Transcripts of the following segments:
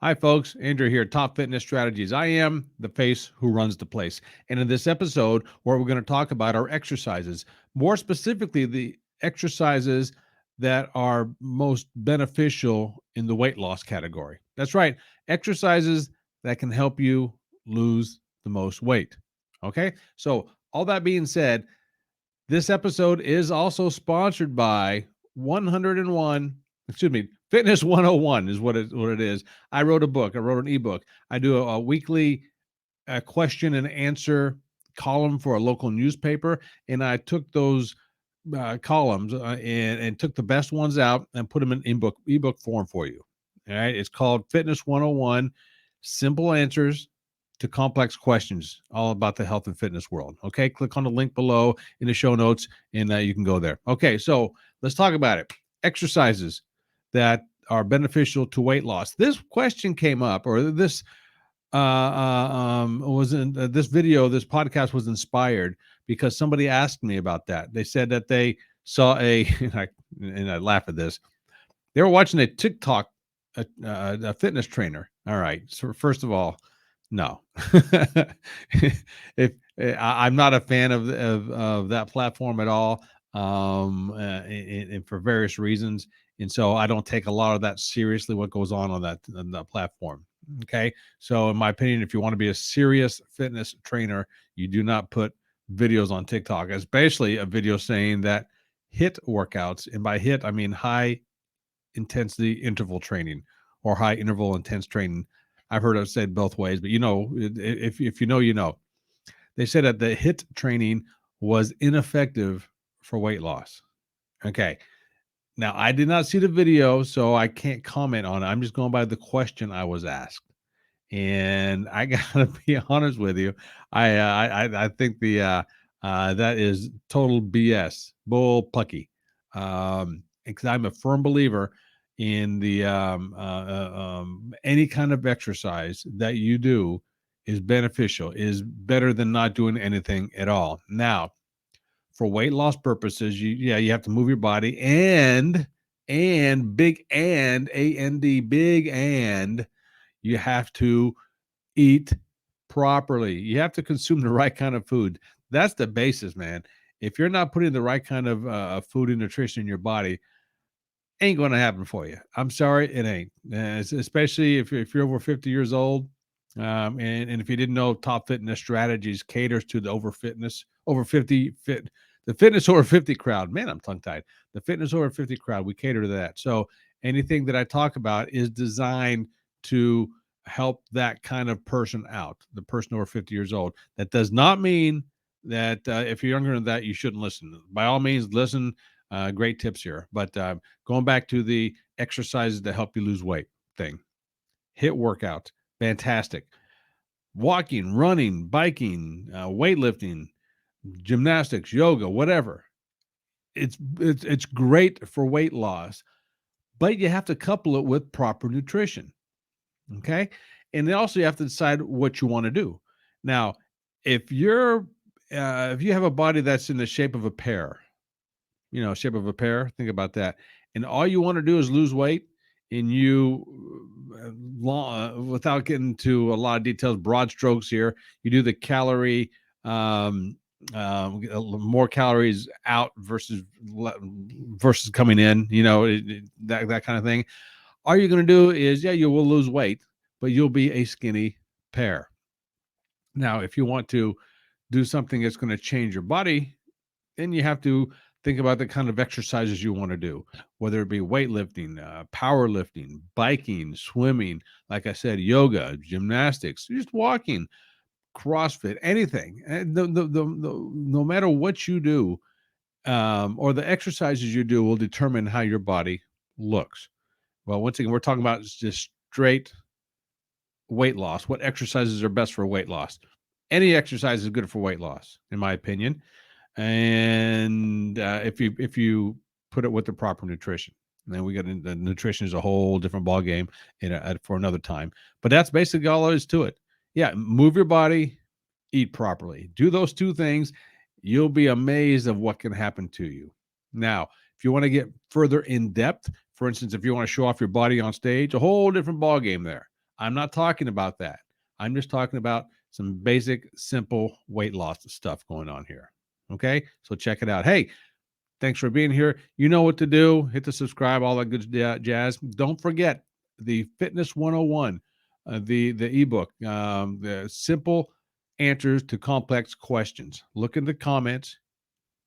Hi, folks. Andrew here, Top Fitness Strategies. I am the face who runs the place. And in this episode, what we're going to talk about are exercises, more specifically, the exercises that are most beneficial in the weight loss category. That's right, exercises that can help you lose the most weight. Okay. So, all that being said, this episode is also sponsored by 101, excuse me, Fitness 101 is what it is. I wrote a book. I wrote an ebook. I do a weekly question and answer column for a local newspaper, and I took those columns and took the best ones out and put them in ebook form for you. All right, it's called Fitness 101: Simple Answers to Complex Questions, all about the health and fitness world. Okay, click on the link below in the show notes, and you can go there. Okay, so let's talk about it. Exercises that are beneficial to weight loss. This question came up, or was in this video, this podcast was inspired because somebody asked me about that. They said that they saw and I laugh at this. They were watching a TikTok, a fitness trainer. All right. So first of all, no, if I'm not a fan of that platform at all, and for various reasons, and so I don't take a lot of that seriously. What goes on that platform? Okay, so in my opinion, if you want to be a serious fitness trainer, you do not put videos on TikTok, especially a video saying that HIIT workouts, and by HIIT I mean high intensity interval training or high interval intense training. I've heard it said both ways, but if you know, you know. They said that the HIIT training was ineffective for weight loss. Okay. Now, I did not see the video, so I can't comment on it. I'm just going by the question I was asked. And I gotta be honest with you, I think that is total BS, bull pucky. Because I'm a firm believer in the any kind of exercise that you do is beneficial, is better than not doing anything at all. Now, for weight loss purposes, you have to move your body and big and big and you have to eat properly. You have to consume the right kind of food. That's the basis, man. If you're not putting the right kind of food and nutrition in your body, ain't going to happen for you. I'm sorry, it ain't. Especially if you're over 50 years old. And if you didn't know, Top Fitness Strategies caters to the over 50 the fitness over 50 crowd. Man, I'm tongue tied. The fitness over 50 crowd, we cater to that. So anything that I talk about is designed to help that kind of person out, the person over 50 years old. That does not mean that if you're younger than that, you shouldn't listen. By all means, listen. Great tips here. But going back to the exercises to help you lose weight thing, HIIT workout, fantastic. Walking, running, biking, weightlifting, gymnastics, yoga, whatever. It's great for weight loss, but you have to couple it with proper nutrition. Okay. And then also you have to decide what you want to do. Now, if if you have a body that's in the shape of a pear, shape of a pear, think about that. And all you want to do is lose weight, and without getting to a lot of details, broad strokes here, you do the calorie, more calories out versus coming in, that kind of thing. All you're going to do is, yeah, you will lose weight, but you'll be a skinny pear. Now, if you want to do something that's going to change your body, then you have to think about the kind of exercises you want to do, whether it be weightlifting, powerlifting, biking, swimming, like I said, yoga, gymnastics, just walking, CrossFit, anything. And no matter what you do, or the exercises you do will determine how your body looks. Well, once again, we're talking about just straight weight loss. What exercises are best for weight loss? Any exercise is good for weight loss, in my opinion. And if you put it with the proper nutrition, and then we got the nutrition is a whole different ball game for another time. But that's basically all there is to it. Yeah, move your body, eat properly, do those two things. You'll be amazed of what can happen to you. Now, if you want to get further in depth, for instance, if you want to show off your body on stage, a whole different ball game there. I'm not talking about that. I'm just talking about some basic, simple weight loss stuff going on here. Okay. So check it out. Hey, thanks for being here. You know what to do. Hit the subscribe, all that good jazz. Don't forget the Fitness 101, the ebook, the simple answers to complex questions. Look in the comments.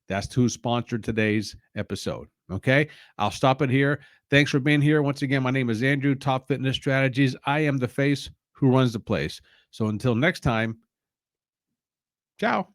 That's who sponsored today's episode. Okay. I'll stop it here. Thanks for being here. Once again, my name is Andrew, Top Fitness Strategies. I am the face who runs the place. So until next time, ciao.